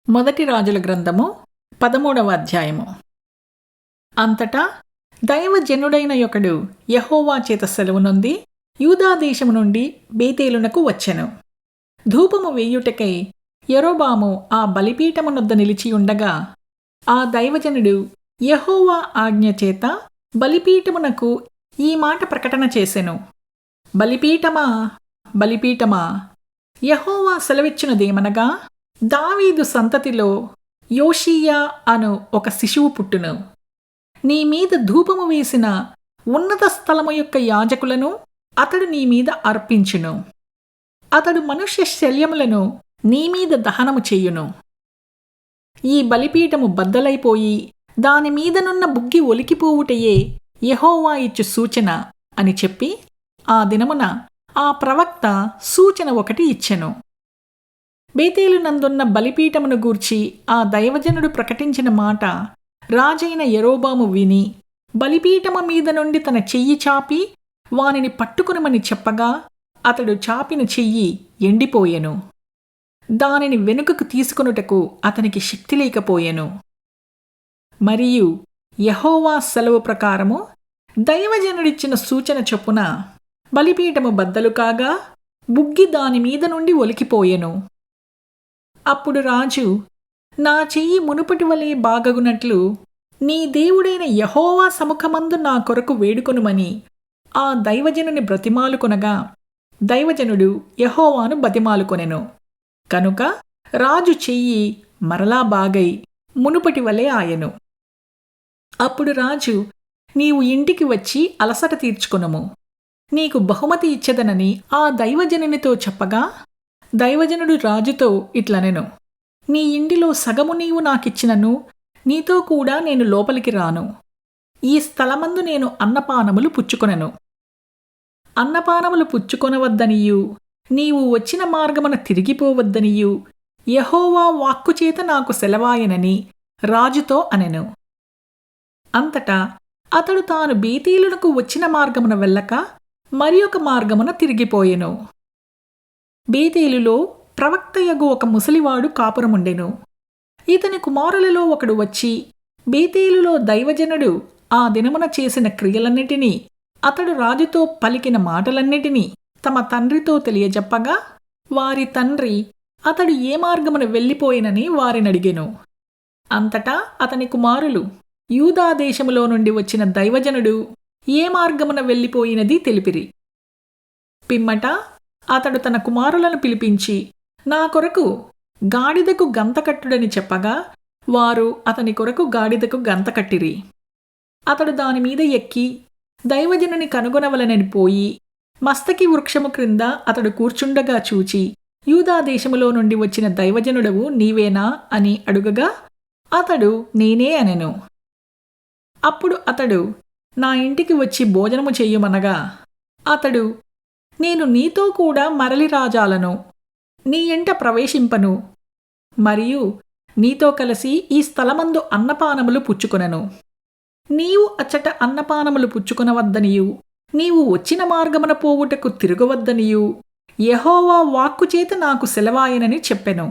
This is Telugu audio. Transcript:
మొదటి రాజుల గ్రంథము 13వ అధ్యాయము. అంతటా దైవజనుడైన ఒకడు యెహోవా చేత సెలవు నొంది యూదా దేశము నుండి బేతేలునకు వచ్చెను. ధూపము వేయుటకై యరొబాము ఆ బలిపీఠమునొద్ద నిలిచి ఉండగా ఆ దైవజనుడు యెహోవా ఆజ్ఞ చేత బలిపీఠమునకు ఈ మాట ప్రకటన చేసెను: బలిపీఠమా, బలిపీఠమా, యెహోవా సెలవిచ్చినదేమనగా, దావీదు సంతతిలో యోషీయా అను ఒక శిశువు పుట్టును. నీ మీద ధూపము వేసిన ఉన్నత స్థలము యొక్క యాజకులను అతడు నీ మీద అర్పించును. అతడు మనుష్య శల్యములను నీ మీద దహనము చేయును. ఈ బలిపీఠము బద్దలైపోయి దాని మీదనున్న బుగ్గి ఒలికిపోవుటయే యెహోవా ఇచ్చు సూచన అని చెప్పి ఆ దినమున ఆ ప్రవక్త సూచన ఒకటి ఇచ్చెను. బేతేలు నందున్న బలిపీఠమును గూర్చి ఆ దైవజనుడు ప్రకటించిన మాట రాజైన యరొబాము విని బలిపీఠము మీద నుండి తన చెయ్యి చాపి వానిని పట్టుకునమని చెప్పగా అతడు చాపిన చెయ్యి ఎండిపోయెను. దానిని వెనుకకు తీసుకొనుటకు అతనికి శక్తి లేకపోయెను. మరియు యెహోవా సెలవు ప్రకారము దైవజనుడిచ్చిన సూచన చొప్పున బలిపీఠము బద్దలు కాగా బుగ్గి దాని మీద నుండి ఒలికిపోయెను. అప్పుడు రాజు, నా చెయ్యి మునుపటి వలె బాగగునట్లు నీ దేవుడైన యెహోవా సముఖమందు నా కొరకు వేడుకొనుమని ఆ దైవజనుని బ్రతిమాలుకొనగా దైవజనుడు యెహోవాను బతిమాలుకొనెను. కనుక రాజు చెయ్యి మరలా బాగై మునుపటి వలె ఆయెను. అప్పుడు రాజు, నీవు ఇంటికి వచ్చి అలసట తీర్చుకొనుము, నీకు బహుమతి ఇచ్చెదనని ఆ దైవజనునితో చెప్పగా దైవజనుడు రాజుతో ఇట్లనెను: నీ ఇంటిలో సగము నీవు నాకిచ్చినను నీతో కూడా నేను లోపలికి రాను. ఈ స్థలమందు నేను అన్నపానములు పుచ్చుకొనెను. అన్నపానములు పుచ్చుకొనవద్దనియు నీవు వచ్చిన మార్గమున తిరిగిపోవద్దనియు యెహోవా వాక్కుచేత నాకు సెలవాయనని రాజుతో అనెను. అంతటా అతడు తాను బేతేలునకు వచ్చిన మార్గమున వెళ్ళక మరి ఒక మార్గమున తిరిగిపోయెను. బేతేలులో ప్రవక్తయగు ఒక ముసలివాడు కాపురముండెను. ఇతని కుమారులలో ఒకడు వచ్చి బేతేలులో దైవజనుడు ఆ దినమున చేసిన క్రియలన్నిటినీ అతడు రాజుతో పలికిన మాటలన్నిటినీ తమ తండ్రితో తెలియజెప్పగా వారి తండ్రి అతడు ఏ మార్గమున వెళ్ళిపోయినని వారినడిగెను. అంతటా అతని కుమారులు యూదా దేశములో నుండి వచ్చిన దైవజనుడు ఏ మార్గమున వెళ్ళిపోయినది తెలిపిరి. పిమ్మట అతడు తన కుమారులను పిలిపించి నా కొరకు గాడిదకు గంత కట్టుడని చెప్పగా వారు అతని కొరకు గాడిదకు గంత కట్టిరి. అతడు దానిమీద ఎక్కి దైవజనుని కనుగొనవలనని పోయి మస్తకి వృక్షము క్రింద అతడు కూర్చుండగా చూచి, యూదా దేశములో నుండి వచ్చిన దైవజనుడవు నీవేనా అని అడుగగా అతడు నేనే అనెను. అప్పుడు అతడు నా ఇంటికి వచ్చి భోజనము చెయ్యుమనగా అతడు, నేను నీతో కూడా మరలి రాజాలను, నీ ఇంట ప్రవేశింపను, మరియు నీతో కలిసి ఈ స్థలమందు అన్నపానములు పుచ్చుకొనెను. నీవు అచ్చట అన్నపానములు పుచ్చుకొనవద్దనియు నీవు వచ్చిన మార్గమున పోవుటకు తిరగవద్దనియు యెహోవా వాక్కుచేత నాకు సెలవాయనని చెప్పెను.